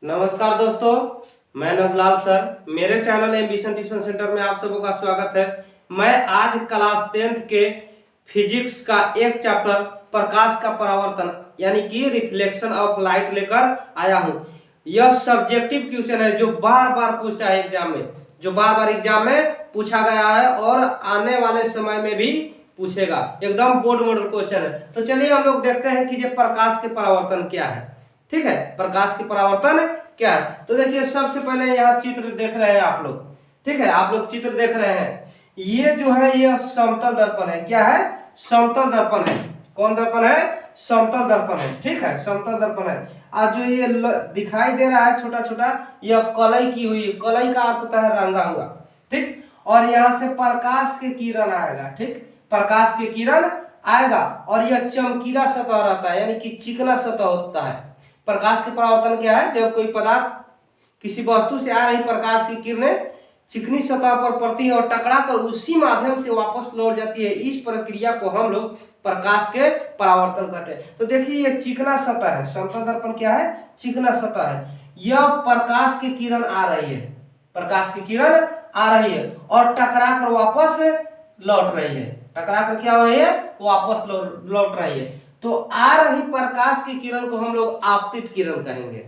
नमस्कार दोस्तों, मैं नवलाल सर। मेरे चैनल एम्बिशन ट्यूशन सेंटर में आप सबों का स्वागत है। मैं आज क्लास 10th के फिजिक्स का एक चैप्टर प्रकाश का परावर्तन यानी कि रिफ्लेक्शन ऑफ लाइट लेकर आया हूं। यह सब्जेक्टिव क्वेश्चन है जो बार बार पूछता है एग्जाम में, जो बार बार एग्जाम में पूछा गया है और आने वाले समय में भी पूछेगा। एकदम बोर्ड मॉडल क्वेश्चन है। तो चलिए हम लोग देखते हैं कि ये प्रकाश के परावर्तन क्या है। ठीक है, प्रकाश की परावर्तन क्या है। तो देखिए, सबसे पहले यहाँ चित्र देख रहे हैं आप लोग। ठीक है, आप लोग चित्र देख रहे हैं। ये जो है ये समतल दर्पण है। क्या है? समतल दर्पण है। कौन दर्पण है? समतल दर्पण है। ठीक है, समतल दर्पण है। आज जो ये दिखाई दे रहा है छोटा छोटा, यह कलई की हुई। कलई का अर्थ होता है रंगा हुआ। ठीक, और यहाँ से प्रकाश के किरण आएगा। ठीक, प्रकाश के किरण आएगा और यह चमकीला सतह रहता है, यानी कि चिकना सतह होता है। प्रकाश के परावर्तन क्या है? जब कोई पदार्थ किसी वस्तु से आ रही प्रकाश की किरणें चिकनी सतह पर पड़ती है और टकरा कर उसी माध्यम से वापस लौट जाती है। इस प्रक्रिया को हम लोग प्रकाश के परावर्तन कहते हैं। तो देखिए, ये चिकना सतह है। समतल दर्पण क्या है? चिकना सतह है। यह प्रकाश की किरण आ रही है, प्रकाश की किरण आ रही है और टकरा कर वापस लौट रही है। टकरा कर क्या हो रही है? वापस लौट रही है। तो आ रही प्रकाश की किरण को हम लोग आपतित किरण कहेंगे।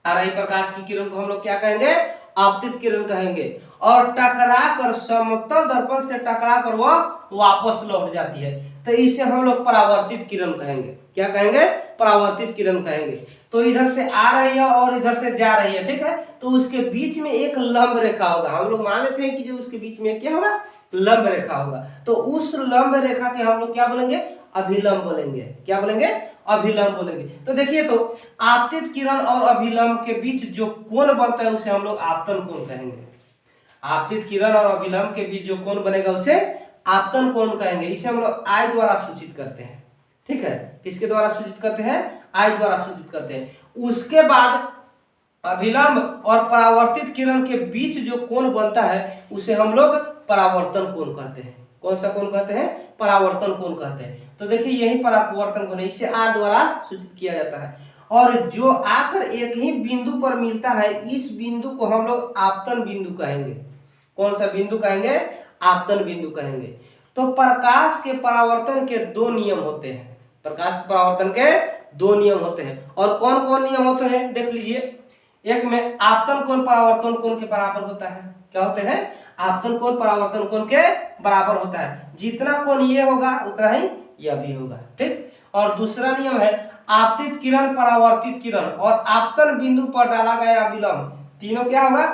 आ रही प्रकाश की किरण को हम लोग क्या कहेंगे? आपतित किरण कहेंगे। और टकरा कर समतल दर्पण से टकरा कर वह वापस लौट जाती है, तो इसे हम लोग परावर्तित किरण कहेंगे। क्या कहेंगे? परावर्तित किरण कहेंगे। तो इधर से आ रही है और इधर से जा रही है। ठीक है, तो उसके बीच में एक लंब रेखा होगा। हम लोग मान लेते हैं कि जो उसके बीच में क्या होगा? लंब रेखा होगा। तो उस लंब रेखा के हम लोग क्या बोलेंगे? अभिलंब बोलेंगे। क्या बोलेंगे? अभिलंब बोलेंगे। तो देखिए, तो आपतित किरण और अभिलंब के बीच जो कोण बनता है उसे हम लोग आपतन कोण कहेंगे। आपतित किरण और अभिलंब के बीच जो कोण बनेगा उसे आपतन कोण कहेंगे। इसे हम लोग आई द्वारा सूचित करते हैं। ठीक है, किसके द्वारा सूचित करते हैं? आई द्वारा सूचित करते हैं। उसके बाद अभिलंब और परावर्तित किरण के बीच जो कोण बनता है उसे हम लोग परावर्तन कोण कहते हैं। कौन सा कोण कहते हैं? परावर्तन कोण कहते हैं। तो देखिए, यही परावर्तन कोण है, इसे आर द्वारा सूचित किया जाता है। और जो आकर एक ही बिंदु पर मिलता है, इस बिंदु को हम लोग आपतन बिंदु कहेंगे। कौन सा बिंदु कहेंगे? आपतन बिंदु कहेंगे। तो प्रकाश के परावर्तन के दो नियम होते हैं। प्रकाश के परावर्तन के दो नियम होते हैं। और कौन कौन नियम होते हैं देख लीजिए। एक में आपतन कोण परावर्तन कोण के बराबर होता है। क्या होते हैं? आपतन कोण परावर्तन कोण के बराबर होता है। जितना कोण ये होगा उतना ही यह भी होगा। ठीक, और दूसरा नियम है आपतित किरण, परावर्तित किरण और आपतन बिंदु पर डाला गया अभिलंब, तीनों क्या होगा?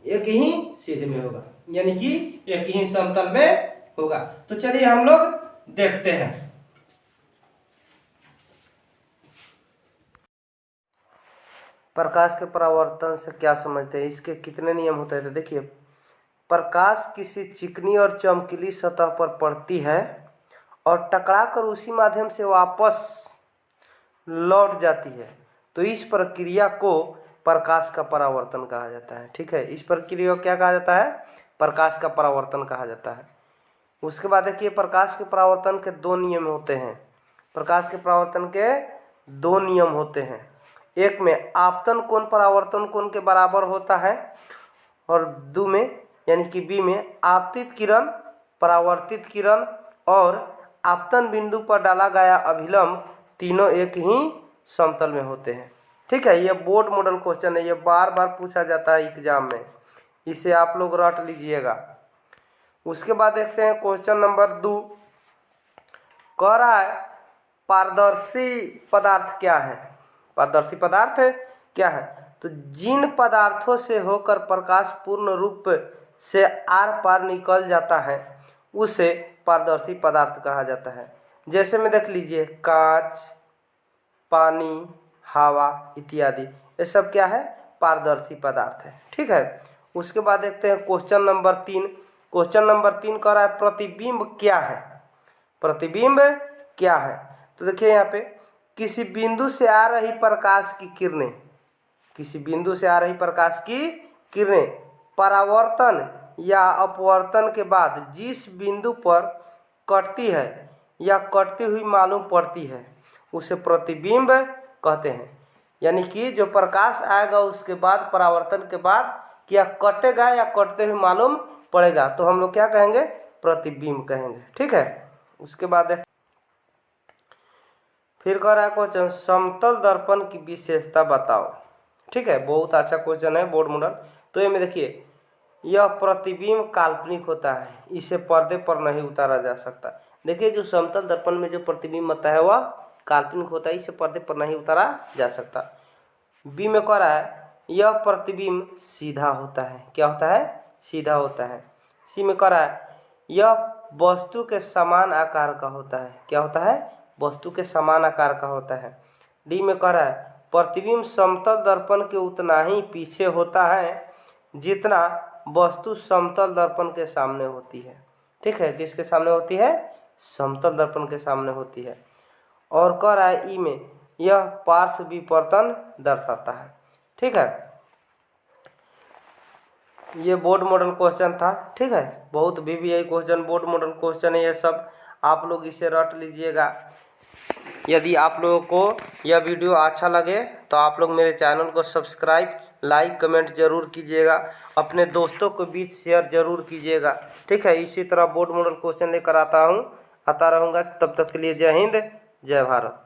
एक ही सीध में होगा, यानी कि एक ही समतल में होगा। तो चलिए हम लोग देखते हैं। प्रकाश के परावर्तन से क्या समझते हैं, इसके कितने नियम होते हैं। तो देखिए, प्रकाश किसी चिकनी और चमकीली सतह पर पड़ती है और टकरा कर उसी माध्यम से वापस लौट जाती है। तो इस प्रक्रिया को प्रकाश का परावर्तन कहा जाता है। ठीक है, इस प्रक्रिया को क्या कहा जाता है? प्रकाश का परावर्तन कहा जाता है। उसके बाद देखिए, प्रकाश के परावर्तन के दो नियम होते हैं। प्रकाश के परावर्तन के दो नियम होते हैं। एक में आपतन कोण परावर्तन कोण के बराबर होता है और दो में यानी कि बी में आपतित किरण, परावर्तित किरण और आपतन बिंदु पर डाला गया अभिलंब तीनों एक ही समतल में होते हैं। ठीक है, ये बोर्ड मॉडल क्वेश्चन है, ये बार बार पूछा जाता है एग्जाम में, इसे आप लोग रट लीजिएगा। उसके बाद देखते हैं क्वेश्चन नंबर 2। कह रहा है पारदर्शी पदार्थ क्या है? पारदर्शी पदार्थ क्या है? तो जिन पदार्थों से होकर प्रकाश पूर्ण रूप से आर पार निकल जाता है उसे पारदर्शी पदार्थ कहा जाता है। जैसे में देख लीजिए, कांच, पानी, हवा इत्यादि, ये सब क्या है? पारदर्शी पदार्थ है। ठीक है, उसके बाद देखते हैं क्वेश्चन नंबर 3। क्वेश्चन नंबर 3 कह रहा है प्रतिबिंब क्या है? प्रतिबिंब क्या है? तो देखिए, यहाँ पे किसी बिंदु से आ रही प्रकाश की किरणें, किसी बिंदु से आ रही प्रकाश की किरणें परावर्तन या अपवर्तन के बाद जिस बिंदु पर कटती है या कटती हुई मालूम पड़ती है उसे प्रतिबिंब कहते हैं। यानी कि जो प्रकाश आएगा उसके बाद परावर्तन के बाद क्या कटेगा या कटते हुए मालूम पड़ेगा, तो हम लोग क्या कहेंगे, प्रतिबिंब कहेंगे। ठीक है, उसके बाद फिर कह रहा है क्वेश्चन, समतल दर्पण की विशेषता बताओ। ठीक है, बहुत अच्छा क्वेश्चन है बोर्ड मॉडल। तो ये में देखिए, यह प्रतिबिंब काल्पनिक होता है, इसे पर्दे पर नहीं उतारा जा सकता। देखिए जो समतल दर्पण में जो प्रतिबिंब आता है वह काल्पनिक होता है, इसे पर्दे पर नहीं उतारा जा सकता। बी में कह रहा है यह प्रतिबिंब सीधा होता है, क्या होता है, सीधा होता है। सी में कह रहा है यह वस्तु के समान आकार का होता है, क्या होता है, वस्तु के समान आकार का होता है। डी में कह रहा है प्रतिबिंब समतल दर्पण के उतना ही पीछे होता है जितना वस्तु समतल दर्पण के सामने होती है। ठीक है, किसके सामने होती है, समतल दर्पण के सामने होती है। और कह रहा है ई में यह पार्श्व विपर्तन दर्शाता है। ठीक है, ये बोर्ड मॉडल क्वेश्चन था। ठीक है, बहुत VVI question, board model question है ये सब, आप लोग इसे रट लीजिएगा। यदि आप लोगों को यह वीडियो अच्छा लगे तो आप लोग मेरे चैनल को सब्सक्राइब, लाइक, कमेंट जरूर कीजिएगा, अपने दोस्तों के बीच शेयर जरूर कीजिएगा। ठीक है, इसी तरह बोर्ड मॉडल क्वेश्चन लेकर आता रहूँगा। तब तक के लिए जय हिंद, जय भारत।